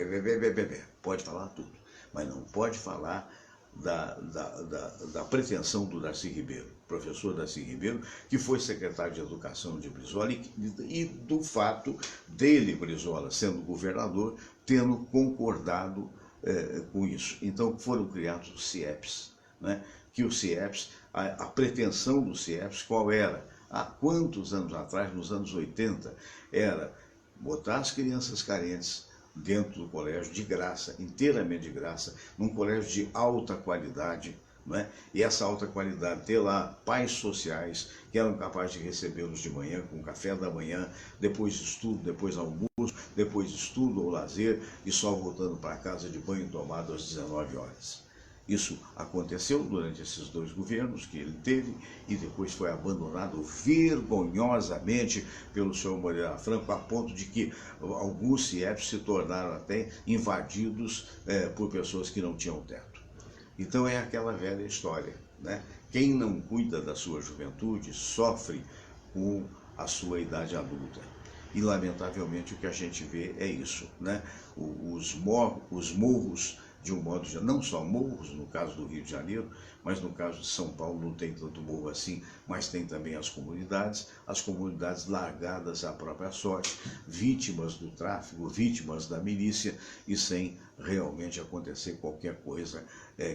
pode falar tudo, mas não pode falar da pretensão do Darcy Ribeiro, professor Darcy Ribeiro, que foi secretário de Educação de Brizola e do fato dele, Brizola, sendo governador, tendo concordado com isso. Então foram criados os CIEPs, né? Que o CIEPs, a pretensão do CIEPs qual era? Há quantos anos atrás, nos anos 80, era botar as crianças carentes dentro do colégio, de graça, inteiramente de graça, num colégio de alta qualidade, não é? E essa alta qualidade, ter lá pais sociais que eram capazes de recebê-los de manhã, com café da manhã, depois estudo, depois almoço, depois estudo ou lazer, e só voltando para casa de banho tomado às 19 horas. Isso aconteceu durante esses 2 governos que ele teve e depois foi abandonado vergonhosamente pelo senhor Moreira Franco, a ponto de que alguns CIEPs se tornaram até invadidos por pessoas que não tinham teto. Então é aquela velha história, né? Quem não cuida da sua juventude sofre com a sua idade adulta. E, lamentavelmente, o que a gente vê é isso, né? Os morros, de um modo geral, não só morros, no caso do Rio de Janeiro, mas no caso de São Paulo não tem tanto morro assim, mas tem também as comunidades largadas à própria sorte, vítimas do tráfico, vítimas da milícia e sem realmente acontecer qualquer coisa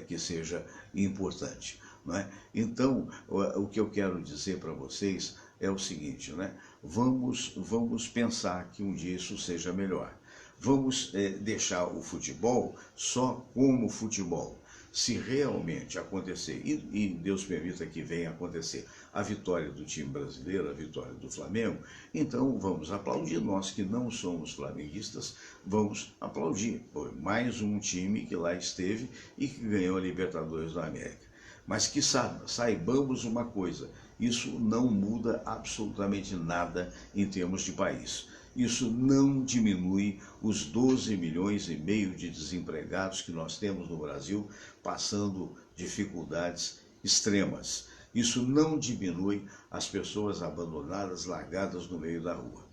que seja importante, não é? Então, o que eu quero dizer para vocês é o seguinte, né? Vamos pensar que um dia isso seja melhor. Vamos deixar o futebol só como futebol. Se realmente acontecer, e Deus permita que venha acontecer, a vitória do time brasileiro, a vitória do Flamengo, então vamos aplaudir. Nós que não somos flamenguistas, vamos aplaudir. Foi mais um time que lá esteve e que ganhou a Libertadores da América. Mas que saibamos uma coisa, isso não muda absolutamente nada em termos de país. Isso não diminui os 12 milhões e meio de desempregados que nós temos no Brasil, passando dificuldades extremas. Isso não diminui as pessoas abandonadas, largadas no meio da rua.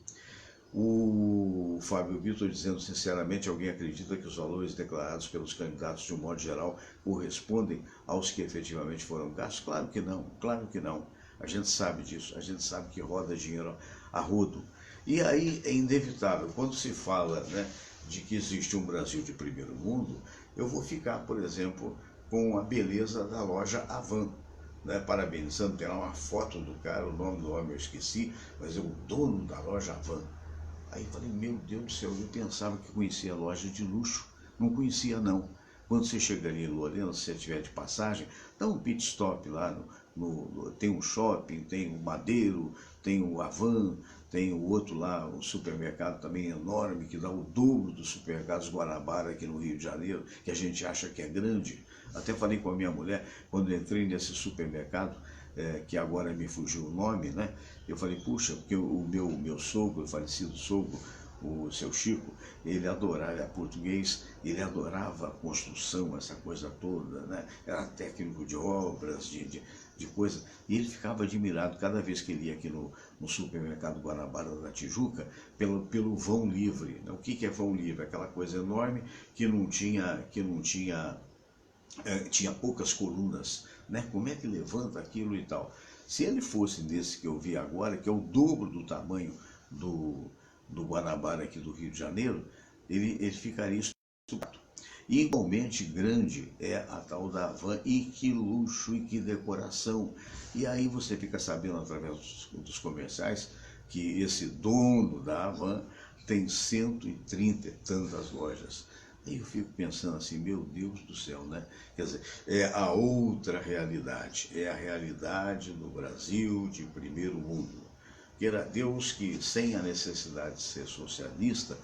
O Fábio Vitor dizendo, sinceramente, alguém acredita que os valores declarados pelos candidatos, de um modo geral, correspondem aos que efetivamente foram gastos? Claro que não, claro que não. A gente sabe disso, a gente sabe que roda dinheiro a rodo. E aí é inevitável, quando se fala, né, de que existe um Brasil de primeiro mundo, eu vou ficar, por exemplo, com a beleza da loja Avan, né, parabenizando, tem lá uma foto do cara, o nome do homem eu esqueci, mas é o dono da loja Avan. Aí eu falei, meu Deus do céu, eu pensava que conhecia loja de luxo, não conhecia não. Quando você chegaria em Lorena, se você estiver de passagem, dá um pit stop lá, tem um shopping, tem o Madeiro, tem o Avan, tem o outro lá, um supermercado também enorme, que dá o dobro dos supermercados Guanabara aqui no Rio de Janeiro, que a gente acha que é grande. Até falei com a minha mulher, quando entrei nesse supermercado, que agora me fugiu o nome, né? Eu falei, puxa, porque o meu sogro, o falecido sogro, o seu Chico, ele adorava, era português, ele adorava a construção, essa coisa toda, né? Era técnico de obras, de coisas, e ele ficava admirado cada vez que ele ia aqui no supermercado Guanabara da Tijuca, pelo vão livre. O que é vão livre? Aquela coisa enorme que tinha poucas colunas, né? Como é que levanta aquilo e tal? Se ele fosse desse que eu vi agora, que é o dobro do tamanho do Guanabara aqui do Rio de Janeiro, ele ficaria estupendo. E igualmente grande é a tal da Avan, e que luxo e que decoração. E aí você fica sabendo através dos comerciais que esse dono da Avan tem 130 e tantas lojas. Aí eu fico pensando assim, meu Deus do céu, né? Quer dizer, é a outra realidade, é a realidade do Brasil de primeiro mundo. Queira Deus que, sem a necessidade de ser socialista,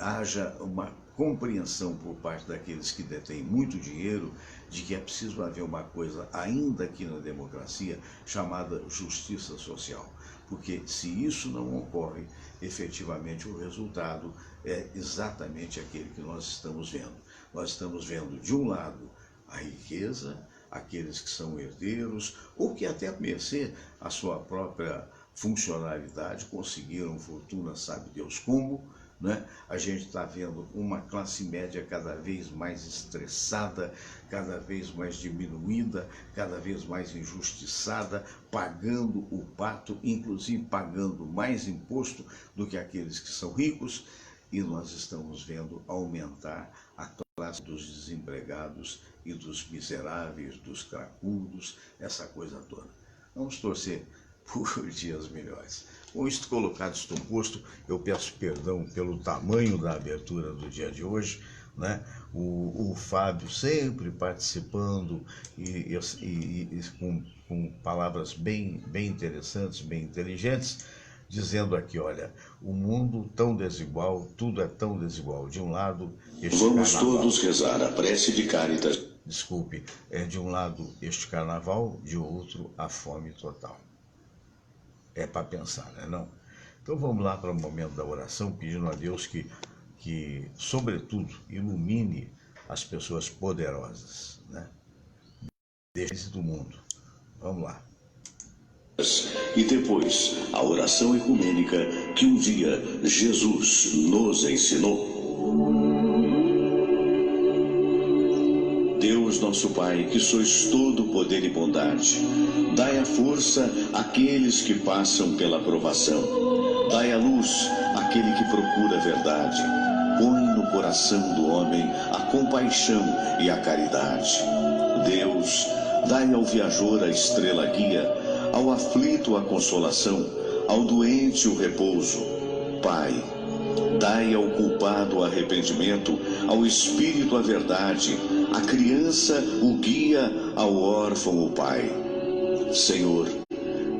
haja uma compreensão por parte daqueles que detêm muito dinheiro de que é preciso haver uma coisa, ainda aqui na democracia, chamada justiça social. Porque se isso não ocorre, efetivamente o resultado é exatamente aquele que nós estamos vendo. Nós estamos vendo, de um lado, a riqueza, aqueles que são herdeiros, ou que até a mercê a sua própria funcionalidade conseguiram fortuna, sabe Deus como, né? A gente está vendo uma classe média cada vez mais estressada, cada vez mais diminuída, cada vez mais injustiçada, pagando o pato, inclusive pagando mais imposto do que aqueles que são ricos, e nós estamos vendo aumentar a classe dos desempregados e dos miseráveis, dos cracudos, essa coisa toda. Vamos torcer por dias melhores. Com isto colocado, estou posto, eu peço perdão pelo tamanho da abertura do dia de hoje, né? O Fábio sempre participando e com palavras bem interessantes, bem inteligentes, dizendo aqui, olha, o mundo tão desigual, tudo é tão desigual. De um lado, vamos todos rezar a prece de Cáritas. Desculpe, de um lado este carnaval, de outro a fome total. É para pensar, né, não? Então vamos lá para o momento da oração, pedindo a Deus que sobretudo, ilumine as pessoas poderosas, né? Desde do mundo. Vamos lá. E depois, a oração ecumênica que um dia Jesus nos ensinou. Deus nosso Pai, que sois todo poder e bondade, dai a força àqueles que passam pela provação, dai a luz àquele que procura a verdade, põe no coração do homem a compaixão e a caridade. Deus, dai ao viajor a estrela guia, ao aflito a consolação, ao doente o repouso. Pai, dai ao culpado o arrependimento, ao espírito a verdade, à criança o guia, ao órfão o pai. Senhor,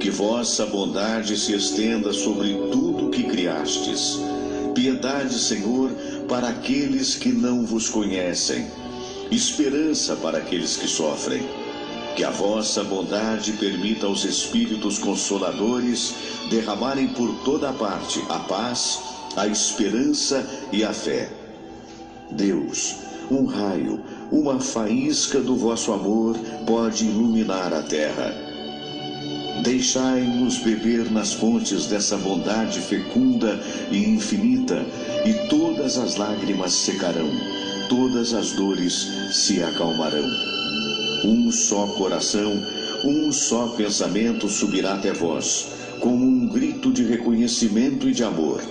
que vossa bondade se estenda sobre tudo que criastes. Piedade, Senhor, para aqueles que não vos conhecem. Esperança para aqueles que sofrem. Que a vossa bondade permita aos Espíritos Consoladores derramarem por toda parte a paz, a esperança e a fé. Deus, um raio, uma faísca do vosso amor pode iluminar a terra. Deixai-nos beber nas fontes dessa bondade fecunda e infinita, e todas as lágrimas secarão, todas as dores se acalmarão. Um só coração, um só pensamento subirá até vós, como um grito de reconhecimento e de amor.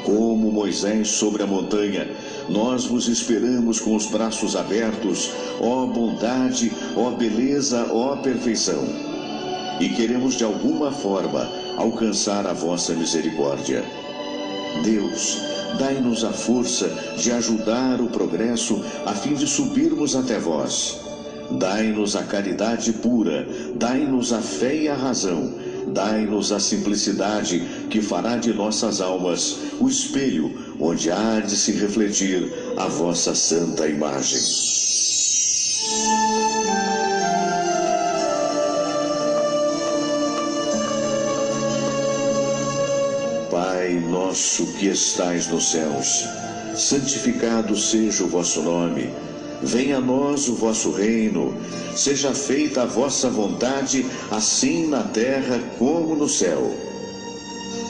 Como Moisés sobre a montanha, nós vos esperamos com os braços abertos, ó bondade, ó beleza, ó perfeição. E queremos de alguma forma alcançar a vossa misericórdia. Deus, dai-nos a força de ajudar o progresso a fim de subirmos até vós. Dai-nos a caridade pura, dai-nos a fé e a razão, dai-nos a simplicidade que fará de nossas almas o espelho onde há de se refletir a vossa santa imagem. Pai nosso que estais nos céus, santificado seja o vosso nome. Venha a nós o vosso reino, seja feita a vossa vontade, assim na terra como no céu.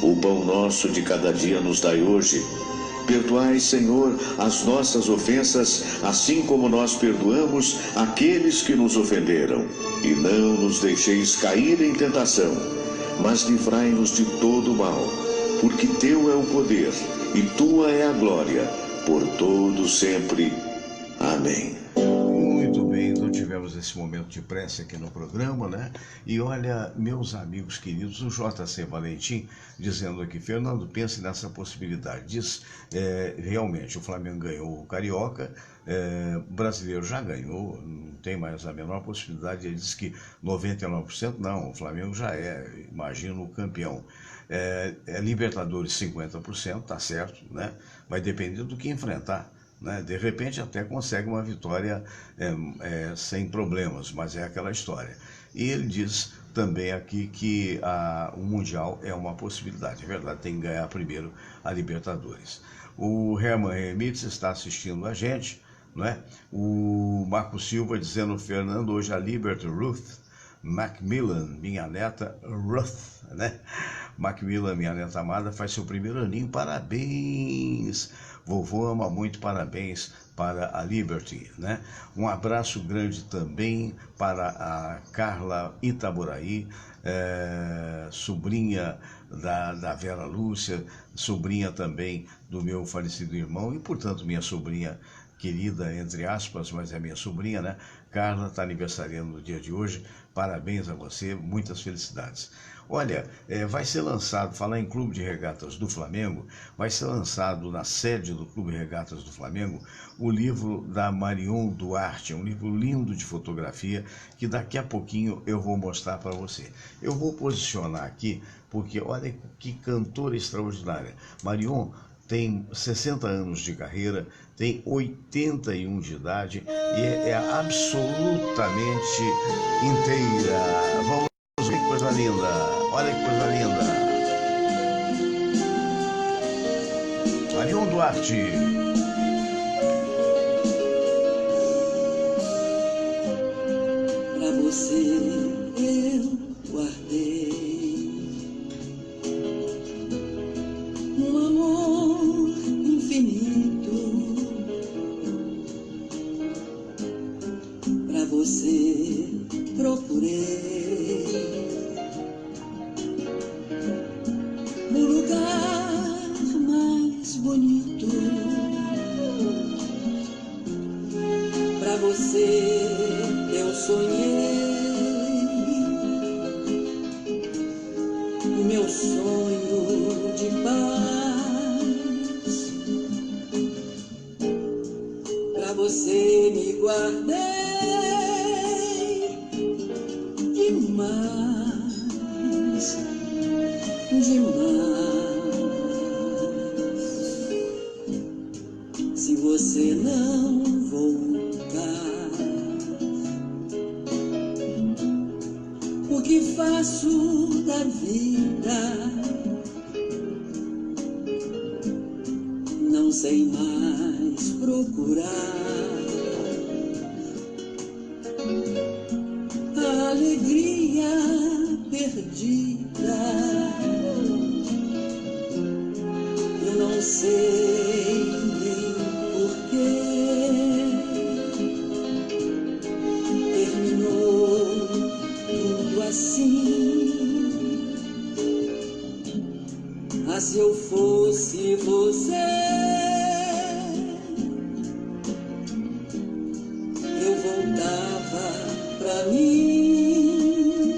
O pão nosso de cada dia nos dai hoje. Perdoai, Senhor, as nossas ofensas, assim como nós perdoamos aqueles que nos ofenderam. E não nos deixeis cair em tentação, mas livrai-nos de todo o mal, porque teu é o poder e tua é a glória, por todo sempre. Amém. Muito bem, então tivemos esse momento de prece aqui no programa, né? E olha, meus amigos queridos, o JC Valentim dizendo aqui, Fernando, pense nessa possibilidade. Diz, realmente, o Flamengo ganhou o Carioca, o brasileiro já ganhou, não tem mais a menor possibilidade. Ele diz que 99% não, o Flamengo já imagino, o campeão. Libertadores 50%, tá certo, né? Vai depender do que enfrentar. Né? De repente até consegue uma vitória sem problemas, mas é aquela história. E ele diz também aqui que o Mundial é uma possibilidade. É verdade, tem que ganhar primeiro a Libertadores. O Herman Remitz está assistindo a gente, né? O Marco Silva dizendo, Fernando, hoje a Liberty Ruth Macmillan, minha neta Ruth, né? Macmillan, minha neta amada, faz seu primeiro aninho, parabéns! Vovô ama muito, parabéns para a Liberty, né? Um abraço grande também para a Carla Itaboraí, sobrinha da Vera Lúcia, sobrinha também do meu falecido irmão e, portanto, minha sobrinha querida, entre aspas, mas é minha sobrinha, né? Carla está aniversariando no dia de hoje, parabéns a você, muitas felicidades. Olha, vai ser lançado, falar em Clube de Regatas do Flamengo, vai ser lançado na sede do Clube de Regatas do Flamengo o livro da Marion Duarte, um livro lindo de fotografia que daqui a pouquinho eu vou mostrar para você. Eu vou posicionar aqui porque olha que cantora extraordinária. Marion tem 60 anos de carreira, tem 81 de idade e é absolutamente inteira. Vamos ver que coisa linda. Olha que coisa linda. Marion Duarte. Pra você eu guardei um amor infinito. Pra você procurei o lugar mais bonito. Pra você eu sonhei o meu sonho de paz. Pra você me guardei demais, demais. Se você não voltar, o que faço da vida? Não sei mais procurar a alegria assim. Ah, se eu fosse você, eu voltava pra mim,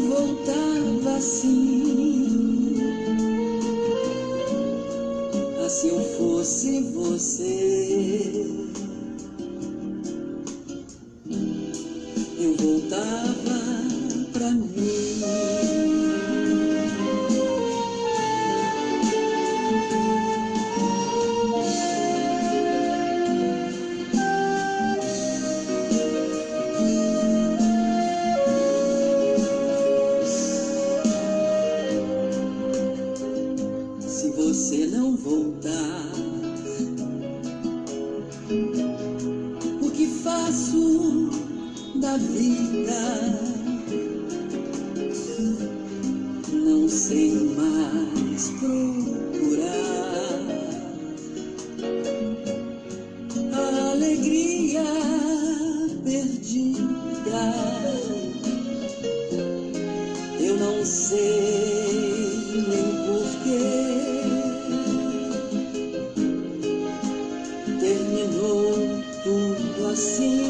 voltava assim. Ah, se eu fosse você, eu voltava pra mim. Se você não voltar, o que faço da vida? Não sei mais procurar a alegria perdida. Eu não sei nem porquê terminou tudo assim.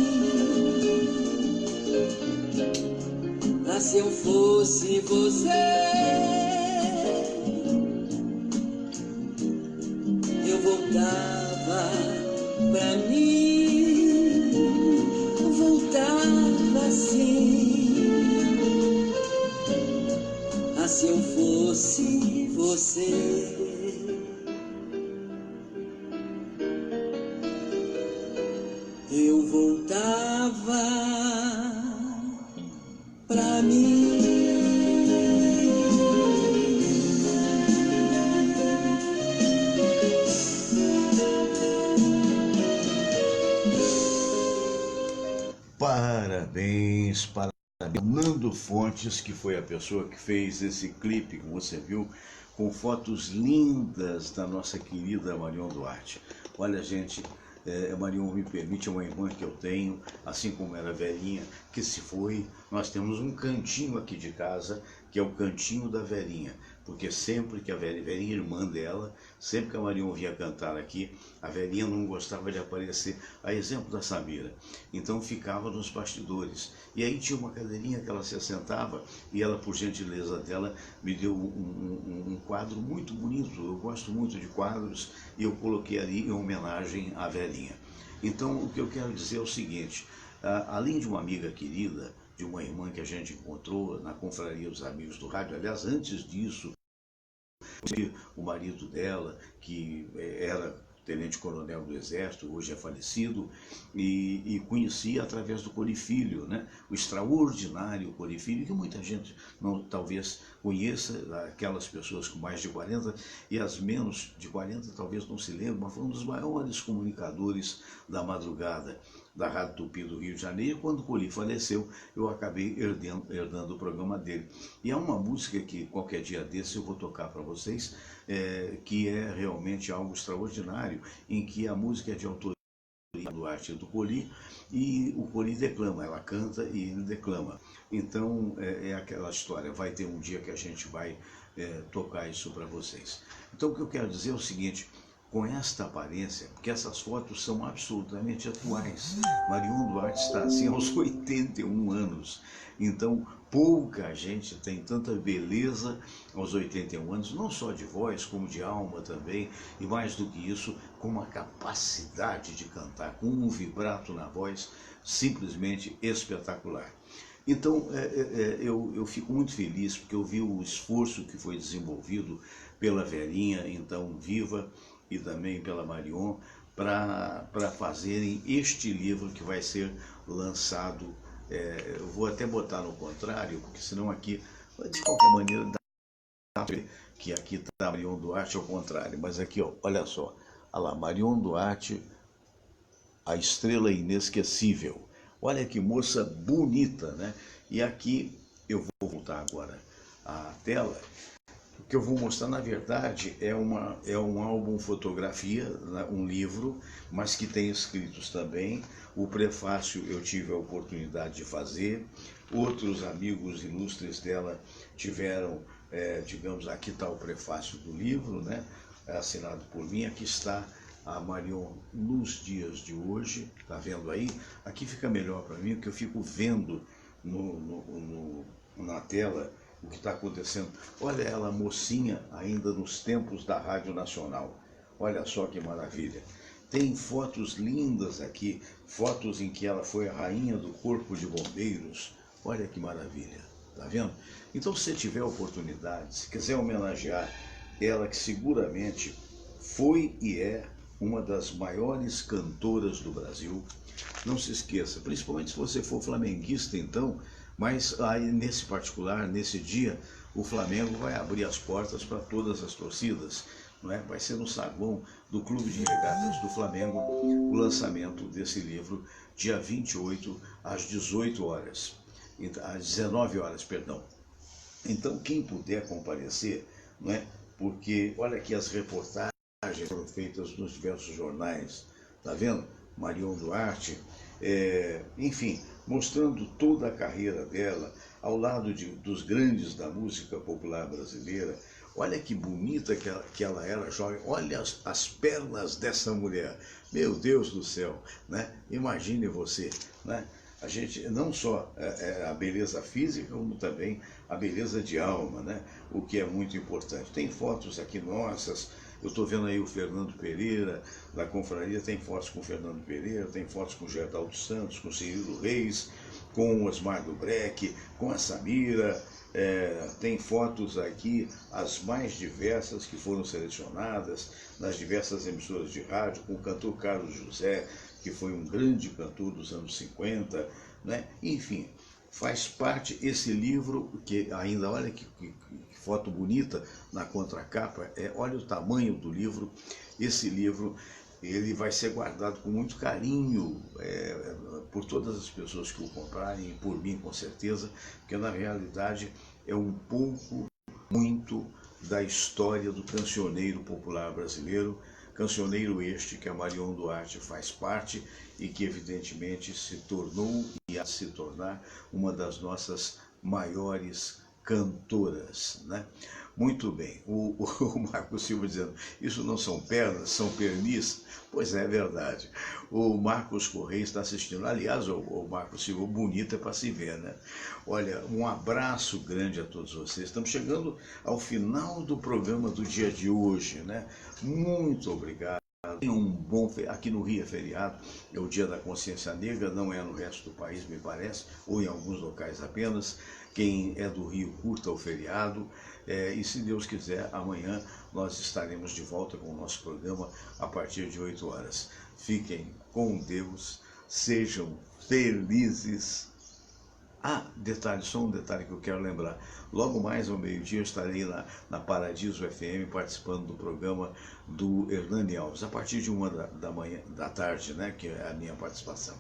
Ah, se eu fosse você, eu voltava pra mim, voltava assim. Ah, se eu fosse você, eu voltava pra mim. Parabéns para Nando Fontes, que foi a pessoa que fez esse clipe que você viu, com fotos lindas da nossa querida Marion Duarte. Olha, gente, Marion me permite, é uma irmã que eu tenho, assim como era velhinha, que se foi. Nós temos um cantinho aqui de casa, que é o cantinho da velhinha, porque sempre que a velhinha irmã dela, sempre que a Marion vinha cantar aqui, a velhinha não gostava de aparecer, a exemplo da Samira. Então ficava nos bastidores. E aí tinha uma cadeirinha que ela se assentava, e ela, por gentileza dela, me deu um quadro muito bonito. Eu gosto muito de quadros, e eu coloquei ali em homenagem à velhinha. Então, o que eu quero dizer é o seguinte: além de uma amiga querida, de uma irmã que a gente encontrou na Confraria dos Amigos do Rádio, aliás, antes disso, o marido dela, que era tenente-coronel do Exército, hoje é falecido, e conhecia através do Cori Filho, né? O extraordinário Cori Filho, que muita gente não, talvez conheça, aquelas pessoas com mais de 40, e as menos de 40 talvez não se lembrem, mas foi um dos maiores comunicadores da madrugada da Rádio Tupi do Rio de Janeiro. Quando o Cori faleceu, eu acabei herdando o programa dele. E há uma música que qualquer dia desse eu vou tocar para vocês, que é realmente algo extraordinário, em que a música é de autoria do arte do Cori, e o Cori declama, ela canta e ele declama. Então é aquela história, vai ter um dia que a gente vai tocar isso para vocês. Então o que eu quero dizer é o seguinte: com esta aparência, porque essas fotos são absolutamente atuais. Marion Duarte está assim aos 81 anos. Então, pouca gente tem tanta beleza aos 81 anos, não só de voz, como de alma também, e mais do que isso, com uma capacidade de cantar, com um vibrato na voz simplesmente espetacular. Então, eu fico muito feliz, porque eu vi o esforço que foi desenvolvido pela velhinha, então viva, e também pela Marion, para fazerem este livro que vai ser lançado. Eu vou até botar no contrário, porque senão aqui, de qualquer maneira, dá para ver que aqui está Marion Duarte ao contrário. Mas aqui, ó, olha só, olha lá, Marion Duarte, a estrela inesquecível. Olha que moça bonita, né? E aqui eu vou voltar agora à tela. O que eu vou mostrar, na verdade, é um álbum fotografia, um livro, mas que tem escritos também. O prefácio eu tive a oportunidade de fazer, outros amigos ilustres dela tiveram, digamos, aqui está o prefácio do livro, né? Assinado por mim. Aqui está a Marion nos dias de hoje, tá vendo aí? Aqui fica melhor para mim, porque eu fico vendo na tela o que está acontecendo. Olha ela, mocinha, ainda nos tempos da Rádio Nacional. Olha só que maravilha. Tem fotos lindas aqui, fotos em que ela foi a rainha do Corpo de Bombeiros. Olha que maravilha, tá vendo? Então, se você tiver oportunidade, se quiser homenagear ela, que seguramente foi e é uma das maiores cantoras do Brasil, não se esqueça, principalmente se você for flamenguista, então, mas aí nesse particular, nesse dia, o Flamengo vai abrir as portas para todas as torcidas, não é? Vai ser no saguão do Clube de Regatas do Flamengo o lançamento desse livro, dia 28, às 18 horas, às 19 horas, perdão. Então, quem puder comparecer, não é? Porque olha aqui as reportagens foram feitas nos diversos jornais, tá vendo? Marion Duarte, enfim, mostrando toda a carreira dela, ao lado dos grandes da música popular brasileira. Olha que bonita que ela era jovem, olha as pernas dessa mulher, meu Deus do céu, né? Imagine você, né? A gente, não só a beleza física, como também a beleza de alma, né? O que é muito importante. Tem fotos aqui nossas, eu estou vendo aí o Fernando Pereira, da Confraria, tem fotos com o Fernando Pereira, tem fotos com o Geraldo Santos, com o Cirilo Reis, com o Osmar do Breck, com a Samira, tem fotos aqui, as mais diversas que foram selecionadas nas diversas emissoras de rádio, com o cantor Carlos José, que foi um grande cantor dos anos 50, né? Enfim, faz parte esse livro, que ainda, olha que foto bonita na contracapa, olha o tamanho do livro. Esse livro, ele vai ser guardado com muito carinho por todas as pessoas que o comprarem, e por mim com certeza, porque na realidade é um pouco, muito da história do cancioneiro popular brasileiro, cancioneiro este que a Marion Duarte faz parte e que evidentemente se tornou e a se tornar uma das nossas maiores cantoras, né? Muito bem, o Marcos Silva dizendo, isso não são pernas, são pernis? Pois é verdade. O Marcos Correia está assistindo. Aliás, o Marcos Silva, bonito é para se ver, né? Olha, um abraço grande a todos vocês. Estamos chegando ao final do programa do dia de hoje, né? Muito obrigado. Tenham um bom... Aqui no Rio é feriado, é o Dia da Consciência Negra, não é no resto do país, me parece, ou em alguns locais apenas. Quem é do Rio, curta o feriado. E se Deus quiser, amanhã nós estaremos de volta com o nosso programa a partir de 8 horas. Fiquem com Deus, sejam felizes. Detalhe, só um detalhe que eu quero lembrar. Logo mais ao meio-dia eu estarei na Paradiso FM participando do programa do Hernani Alves, a partir de 1 da tarde, né, que é a minha participação.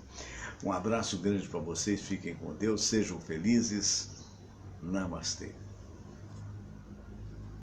Um abraço grande para vocês, fiquem com Deus, sejam felizes. Namastê.